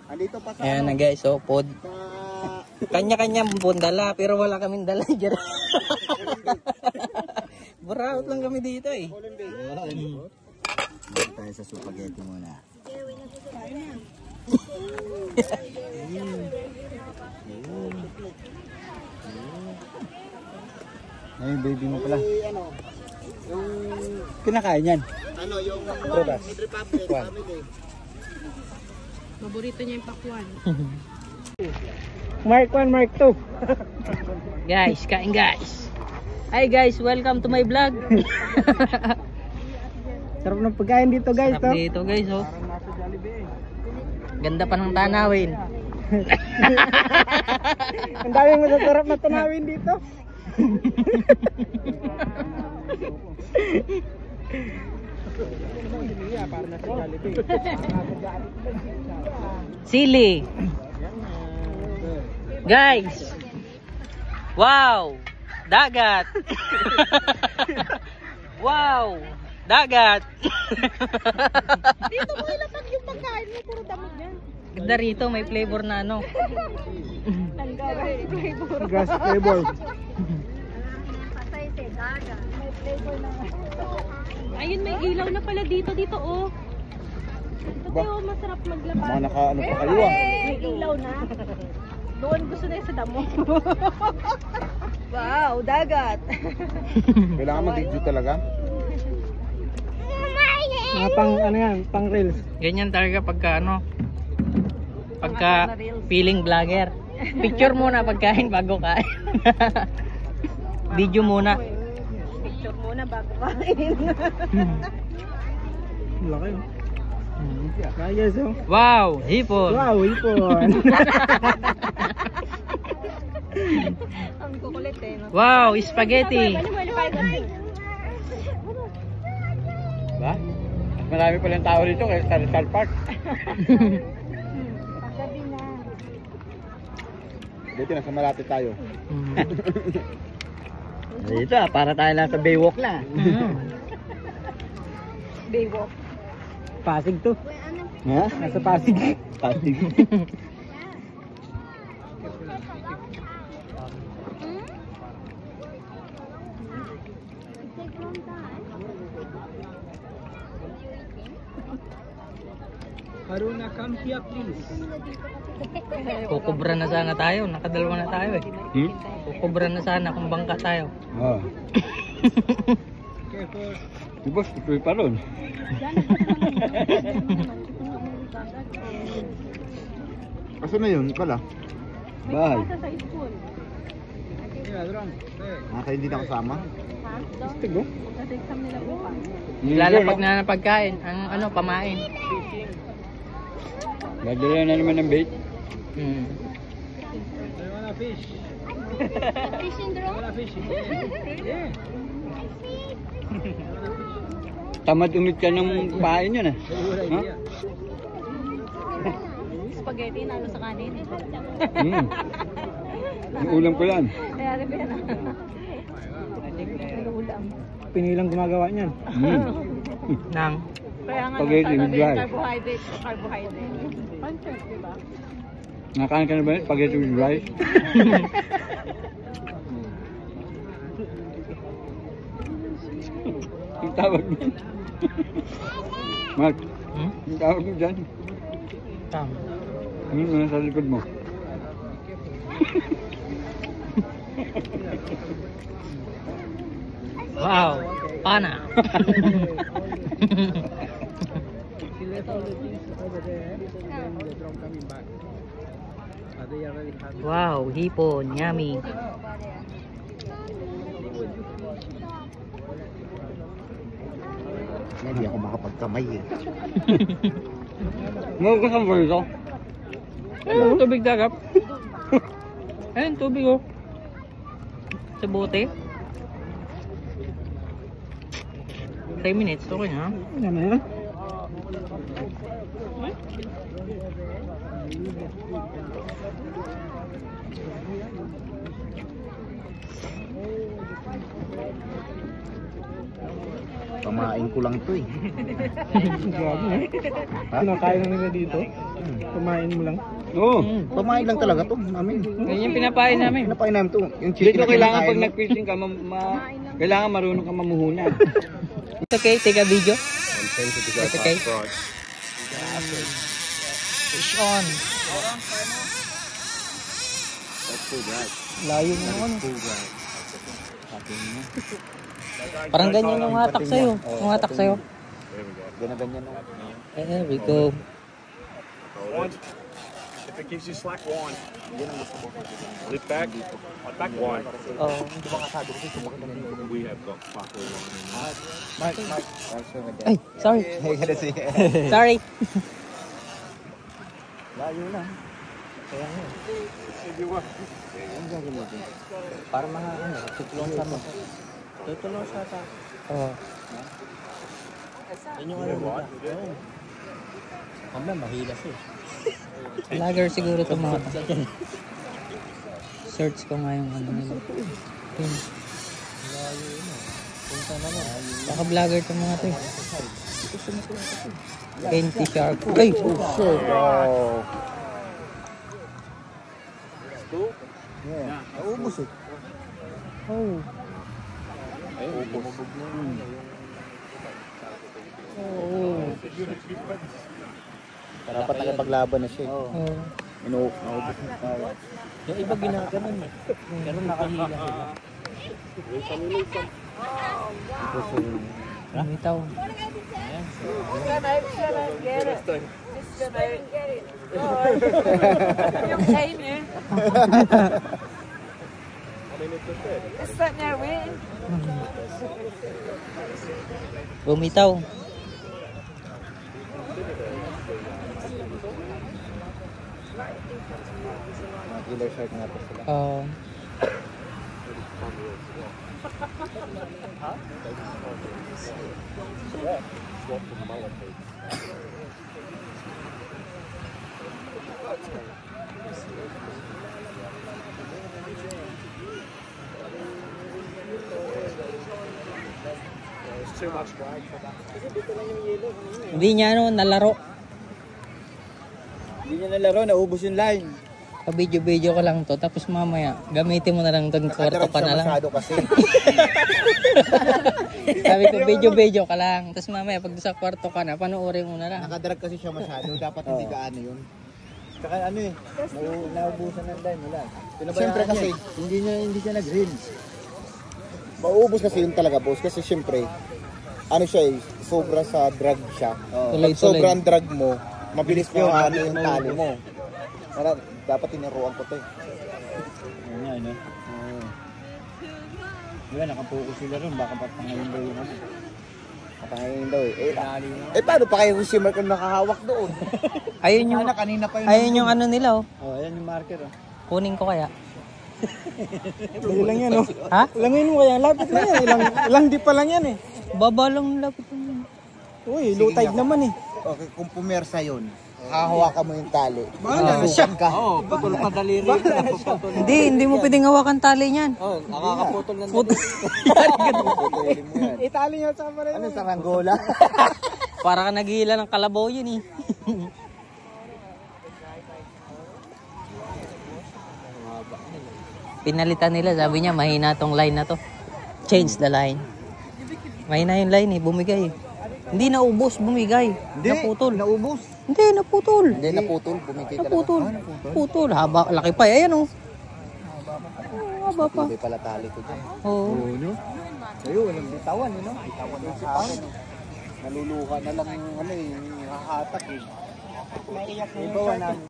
Andito pa sa Ayan na guys, oh, pod. sa Kanya-kanya pong dala, pero wala kaming dala dyan. Buraot lang kami dito eh. Dito tayo sa spaghetti muna. Ay, baby mo pala. Yung kinakain yan. Ano, yung prutas. Pakwan. Paborito niya yung pakwan. Mark 1, Mark 2. Guys, kain guys. Hi guys, welcome to my vlog. Sarap ng pagkain dito guys. Sarap dito guys, oh. Ganda pa ng tanawin. Ang dami masasarap na tanawin dito. Sili. Guys. Wow. Dagat. Wow. Dagat. Dito mo ilapag yung pagkain mo, puro damot yan. Ganda rito, may flavor na ano. Gas flavor. Ayun, may ilaw na pala dito, oh. Ito oh, masarap maglabas. Mga naka ano pa kayo ah. May ilaw na. Doon gusto na yung sa damo. Wow, dagat. Kailangan mag-video talaga. Mga pang ano yan, pang reels. Ganyan talaga pagka ano, pagka feeling vlogger. Picture muna pagkain bago kain. Video muna. Picture muna bago kain. Laki oh. Kaya guys oh. Wow, hipon. Wow, hipon. Ang kukulit eh. No? Wow, spaghetti. Ba? Marami pa lang tao dito kaya sa Rizal Park. Paggabi na. Dito nasa malapit tayo. Dito para tayo lang sa Baywalk na. Baywalk. Pasig to. Ha? Nasa Pasig. Pasig. Haruna, come here please. Kukubra na sana tayo, nakadalawa na tayo eh. Kukubra na sana kung bangka tayo. Oh. Di boss, tuloy pa ron. Asa na yun pala? Bahay. Sa school. Kayo hindi na kasama? Ha? Tigo. Kasi exam nila bukas. Lalapag na ng pagkain, ang ano, pamain. Nadala na naman ng bait. Fish in the room? Tamad umit ka ng bahay niya na. Ha? Spaghetti na sa kanin. Yung ulam ko yan. Kaya rin ba yan? Ulam. Pinilang gumagawa niyan. Nang Kaya nga Spaghetti with rice. Carbohydrate. Pancit, di ba? Nakain ka na ba yun? Spaghetti with rice? Yung tawag mo. Mark, yung tawag mo dyan. tama. Ano nasa likod mo? Wow, pana. Wow, hipon, yummy. Hindi ako makapagkamay eh. Ngayon ko saan ba ito? Ayun, tubig dagap. Ayun, tubig oh. Sa bote. 3 minutes, okay na. Ano na yan? Pamain ko lang to eh. Grabe eh. Ha? Kinakain na nila dito. Pamain mo lang. Oo, pamain lang talaga to namin. Ganyan pinapain namin. Pinapain namin to. Yung chicken Dito na kailangan kinakain pag mo. nag-fishing ka, kailangan marunong ka mamuhuna. It's okay, take a video. It's okay. Fish on. Layo mo naman. Parang ganyan yung hatak sa'yo. Yung hatak sa'yo. Ganyan no. There we go. If it gives you slack, one. Lift back. Back one. Oh. We have got buckle on. Ay, sorry. Kasi Sorry. layo na. Kaya nga. Para mga tutulong sa mo. Tutulong sa ta. Oh. Yan yung ano ba? Mamaya mahila siya. Vlogger siguro itong mga to. Search ko nga yung ano nila. Yun. Baka vlogger itong mga to eh. 20 shark. Ay! Oh. Yeah. Naubos eh. Oh. Naubos. Oh. Dapat nakipaglaban na siya. Oh. Naubos na tayo. Yung iba ginaganon eh. Pero nakahila sila. Bumitaw. Bumitaw. Mga killer shark nga po sila. Hindi niya ano, nalaro. Hindi niya nalaro, naubos yung line. Pa-video-video ko lang to. Tapos mamaya, gamitin mo na lang itong kwarto ka na lang. Masyado kasi. Sabi ko, video-video ka lang. Tapos mamaya, pag sa kwarto ka na, panoorin mo na lang. Nakadrag kasi siya masyado. Dapat hindi ka ano yun. Saka ano eh, naubusan ng line. Wala. Siyempre kasi, Hindi siya nag-green. mauubos kasi yun talaga boss. Kasi siyempre, ano siya eh, sobra sa drag siya. Tuloy-tuloy. Pag sobrang drag mo, mabilis mo ano yung tali mo. Para dapat tinuruan ko to eh. Ano nga, ano? Diba, nakapokus sila ron. Baka patangayin daw yung ano. Patangin daw eh. Pinali na. Paano pa kayo si Mark ang nakahawak doon? Ayun yung, Kanina pa yun. ayun yung ano nila oh. Oh, ayan yung marker oh. Kunin ko kaya. Dali lang yan oh. Ha? Langin mo kaya, lapit na yan. Ilang di pa lang yan eh. Baba lang lapit mo. Uy, low tide naman eh. Okay, kung pumersa yun, hahawakan mo yung tali. Bahala na siya. Ka. Oo, putol pa daliri. Hindi mo pwedeng hawakan tali niyan. Oo, nakakaputol ng daliri. Putulin mo yan. Itali niya sa pareho. Ano, saranggola? Para ka naghihila ng kalabaw yun eh. Pinalitan nila, sabi niya mahina tong line na to. Change the line. Mahina yung line eh, bumigay. Hindi naubos, bumigay. Naputol. Naubos. Hindi, naputol. Hindi, naputol. Bumigay talaga. Naputol. Putol. Haba, laki pa. Ayan oh. Haba pa. Hindi pala tali ko dyan. Oo. no? Ayun, walang bitawan eh, no? Bitawan na sa akin. Naluluha na lang yung ano eh, yung hahatak eh. Ibawa namin.